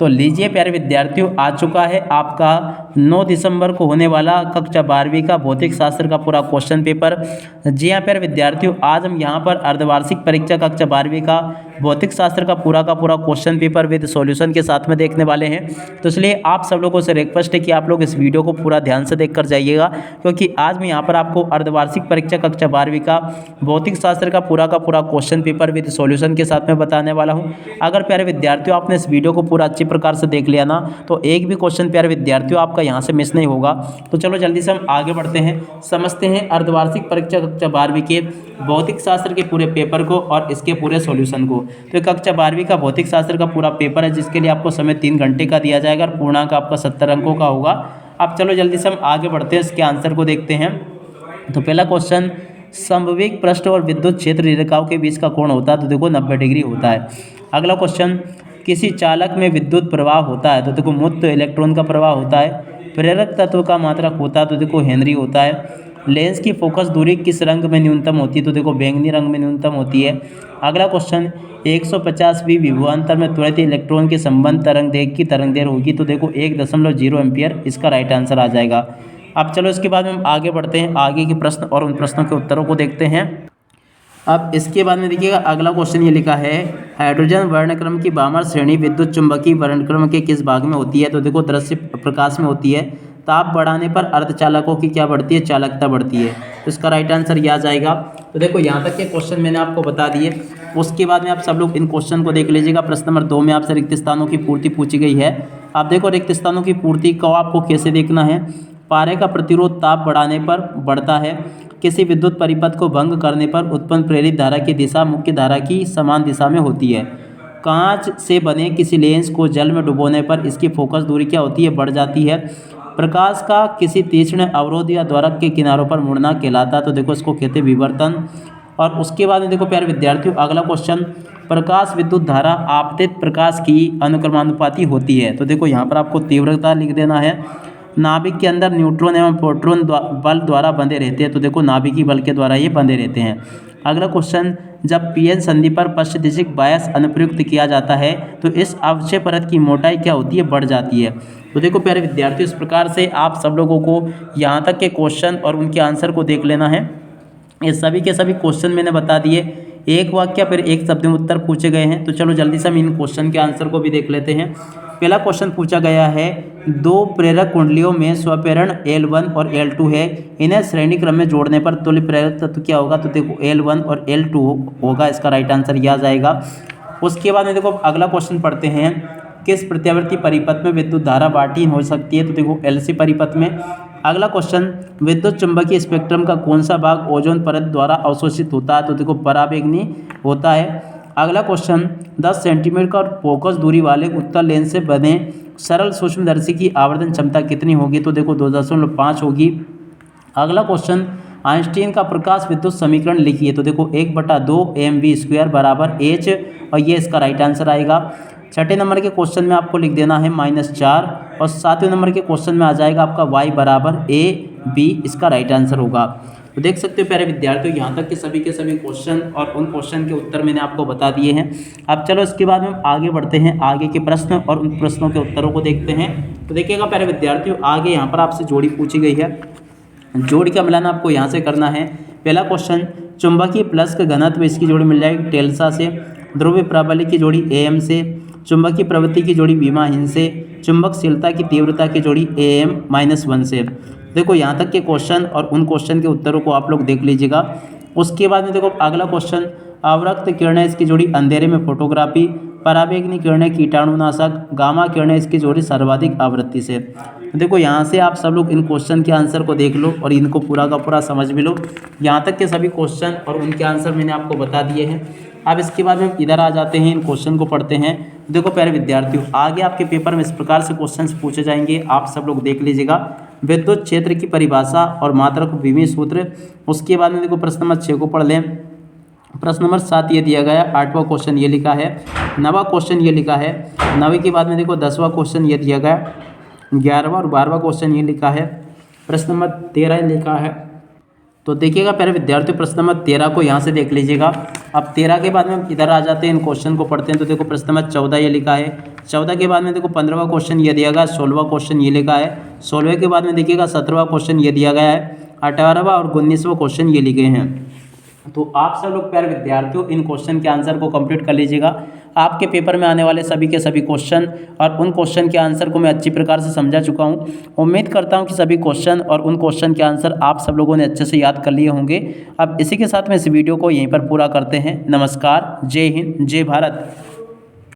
तो लीजिए प्यारे विद्यार्थियों, आ चुका है आपका 9 दिसंबर को होने वाला कक्षा 12वीं का भौतिक शास्त्र का पूरा क्वेश्चन पेपर। जी हाँ प्यारे विद्यार्थियों, आज हम यहाँ पर अर्धवार्षिक परीक्षा कक्षा 12वीं का भौतिक शास्त्र का पूरा क्वेश्चन पेपर विद सॉल्यूशन के साथ में देखने वाले हैं। तो इसलिए आप सब लोगों से रिक्वेस्ट है कि आप लोग इस वीडियो को पूरा ध्यान से देख कर जाइएगा, क्योंकि आज मैं यहाँ पर आपको अर्धवार्षिक परीक्षा कक्षा 12वीं का भौतिक शास्त्र का पूरा क्वेश्चन पेपर विद सॉल्यूशन के साथ में बताने वाला हूँ। अगर प्यारे विद्यार्थियों आपने इस वीडियो को पूरा अच्छी प्रकार से देख लिया ना, तो एक भी क्वेश्चन प्यारे विद्यार्थियों आपका यहाँ से मिस नहीं होगा। तो चलो जल्दी से हम आगे बढ़ते हैं, समझते हैं अर्धवार्षिक परीक्षा कक्षा 12वीं के भौतिक शास्त्र के पूरे पेपर को और इसके पूरे सॉल्यूशन को। तो ये कक्षा 12वीं का भौतिक शास्त्र का पूरा पेपर है, जिसके लिए आपको समय 3 घंटे का दिया जाएगा और पूर्णांक आपका 70 अंकों का होगा। अब चलो जल्दी से हम आगे बढ़ते हैं, इसके आंसर को देखते हैं। तो पहला क्वेश्चन, समविक पृष्ठ और विद्युत क्षेत्र रेखाओं के बीच का कोण होता है, तो देखो 90 डिग्री होता है। अगला क्वेश्चन, किसी चालक में विद्युत प्रवाह होता है, तो देखो मुक्त इलेक्ट्रॉन का प्रवाह होता है। प्रेरक तत्व का मात्रक होता है, तो देखो हेनरी होता है। लेंस की फोकस दूरी किस रंग में न्यूनतम होती है, तो देखो बैंगनी रंग में न्यूनतम होती है। अगला क्वेश्चन, 150 विभवांतर में त्वरित इलेक्ट्रॉन के संबंध तरंग देख की तरंग देर होगी, तो देखो 1.0 एम्पियर इसका राइट आंसर आ जाएगा। अब चलो इसके बाद में हम आगे बढ़ते हैं, आगे के प्रश्न और उन प्रश्नों के उत्तरों को देखते हैं। अब इसके बाद में देखिएगा अगला क्वेश्चन ये लिखा है, हाइड्रोजन वर्णक्रम की बामर श्रेणी विद्युत चुंबकीय वर्णक्रम के किस भाग में होती है, तो देखो दृश्य प्रकाश में होती है। ताप बढ़ाने पर अर्धचालकों की क्या बढ़ती है, चालकता बढ़ती है। तो इसका राइट आंसर ये आ जाएगा। तो देखो यहाँ तक के क्वेश्चन मैंने आपको बता दिए, उसके बाद में आप सब लोग इन क्वेश्चन को देख लीजिएगा। प्रश्न नंबर 2 में आपसे रिक्त स्थानों की पूर्ति पूछी गई है। आप देखो रिक्त स्थानों की पूर्ति को आपको कैसे देखना है। पारे का प्रतिरोध ताप बढ़ाने पर बढ़ता है। किसी विद्युत परिपथ को भंग करने पर उत्पन्न प्रेरित धारा की दिशा मुख्य धारा की समान दिशा में होती है। कांच से बने किसी लेंस को जल में डुबोने पर इसकी फोकस दूरी क्या होती है, बढ़ जाती है। प्रकाश का किसी तीक्ष्ण अवरोध या द्वारक के किनारों पर मुड़ना कहलाता है, तो देखो इसको कहते हैं विवर्तन। और उसके बाद में देखो प्यारे विद्यार्थियों अगला क्वेश्चन, प्रकाश विद्युत धारा आपतित प्रकाश की अनुक्रमानुपाती होती है, तो देखो यहाँ पर आपको तीव्रता लिख देना है। नाभिक के अंदर न्यूट्रॉन एवं प्रोटॉन बल द्वारा बंधे रहते हैं, तो देखो नाभिकीय बल के द्वारा ये बंधे रहते हैं। अगला क्वेश्चन, जब पीएन संधि पर पश्चदिशिक बायस अनुप्रयुक्त किया जाता है, तो इस अवक्षय परत की मोटाई क्या होती है, बढ़ जाती है। तो देखो प्यारे विद्यार्थियों, इस प्रकार से आप सब लोगों को यहाँ तक के क्वेश्चन और उनके आंसर को देख लेना है। ये सभी के सभी क्वेश्चन मैंने बता दिए, एक वाक्य फिर एक शब्द में उत्तर पूछे गए हैं। तो चलो जल्दी से हम इन क्वेश्चन के आंसर को भी देख लेते हैं। पहला क्वेश्चन पूछा गया है, 2 प्रेरक कुंडलियों में स्वप्रेरण L1 और L2 है, इन्हें श्रेणी क्रम में जोड़ने पर तुल्य प्रेरक तत्व क्या होगा, तो देखो L1 और L2 होगा, इसका राइट आंसर यह आ जाएगा। उसके बाद में देखो अगला क्वेश्चन पढ़ते हैं, किस प्रत्यावर्ती परिपथ में विद्युत धारा बाँटी हो सकती है, तो देखो LC परिपथ में। अगला क्वेश्चन, विद्युत चुंबकीय स्पेक्ट्रम का कौन सा भाग ओजोन परत द्वारा अवशोषित होता है, तो देखो पराबैंगनी होता है। अगला क्वेश्चन, 10 सेंटीमीटर का फोकस दूरी वाले उत्तल लेंस से बने सरल सूक्ष्मदर्शी की आवर्धन क्षमता कितनी होगी, तो देखो 2.5 होगी। अगला क्वेश्चन, आइंस्टीन का प्रकाश विद्युत समीकरण लिखिए, तो देखो 1/2 mv² बराबर h, और ये इसका राइट आंसर आएगा। छठे नंबर के क्वेश्चन में आपको लिख देना है -4, और 7वें नंबर के क्वेश्चन में आ जाएगा आपका y बराबर a b, इसका राइट आंसर होगा। तो देख सकते हो प्यारे विद्यार्थियों, यहाँ तक के सभी क्वेश्चन और उन क्वेश्चन के उत्तर मैंने आपको बता दिए हैं। अब चलो इसके बाद में हम आगे बढ़ते हैं, आगे के प्रश्न और उन प्रश्नों के उत्तरों को देखते हैं। तो देखिएगा प्यारे विद्यार्थियों, आगे यहाँ पर आपसे जोड़ी पूछी गई है, जोड़ी का मिलान आपको यहाँ से करना है। पहला क्वेश्चन, चुंबकीय प्लस का घनत्व इसकी जोड़ी मिल जाएगी टेल्सा से, ध्रुवीय प्राबल्य की जोड़ी AM से, चुंबकीय प्रवृत्ति की जोड़ी विमाहीन से, चुंबकशीलता की तीव्रता की जोड़ी AM-1 से। देखो यहाँ तक के क्वेश्चन और उन क्वेश्चन के उत्तरों को आप लोग देख लीजिएगा। उसके बाद में देखो अगला क्वेश्चन, अवरक्त किरणें इसकी जोड़ी अंधेरे में फोटोग्राफी, पराबैंगनी किरणें कीटाणुनाशक, गामा किरणें इसकी जोड़ी सर्वाधिक आवृत्ति से। देखो यहाँ से आप सब लोग इन क्वेश्चन के आंसर को देख लो और इनको पूरा का पूरा समझ भी लो। यहाँ तक के सभी क्वेश्चन और उनके आंसर मैंने आपको बता दिए हैं। अब इसके बाद में इधर आ जाते हैं, इन क्वेश्चन को पढ़ते हैं। देखो प्यारे विद्यार्थियों, आगे आपके पेपर में इस प्रकार से क्वेश्चंस पूछे जाएंगे, आप सब लोग देख लीजिएगा। विद्युत क्षेत्र की परिभाषा और मात्रक विमीय सूत्र। उसके बाद में देखो प्रश्न नंबर 6 को पढ़ लें। प्रश्न नंबर 7 ये दिया गया, 8वां क्वेश्चन ये लिखा है, 9वां क्वेश्चन ये लिखा है, 9वीं के बाद में देखो 10वां क्वेश्चन ये दिया गया, 11वां और 12वां क्वेश्चन ये लिखा है, प्रश्न नंबर 13 लिखा है, तो देखिएगा प्यारे विद्यार्थियों, प्रश्न नंबर 13 को यहाँ से देख लीजिएगा। अब 13 के बाद में हम इधर आ जाते हैं, इन क्वेश्चन को पढ़ते हैं। तो देखो प्रश्न नंबर 14 ये लिखा है। 14 के बाद में देखो 15वां क्वेश्चन ये दिया गया है, 16वां क्वेश्चन ये लिखा है। 16वें के बाद में देखिएगा 17वां क्वेश्चन ये दिया गया है, 18वां और 19वां क्वेश्चन ये लिखे हैं। तो आप सब लोग प्यारे विद्यार्थियों इन क्वेश्चन के आंसर को कंप्लीट कर लीजिएगा। आपके पेपर में आने वाले सभी के सभी क्वेश्चन और उन क्वेश्चन के आंसर को मैं अच्छी प्रकार से समझा चुका हूं। उम्मीद करता हूं कि सभी क्वेश्चन और उन क्वेश्चन के आंसर आप सब लोगों ने अच्छे से याद कर लिए होंगे। अब इसी के साथ में इस वीडियो को यहीं पर पूरा करते हैं। नमस्कार, जय हिंद, जय भारत।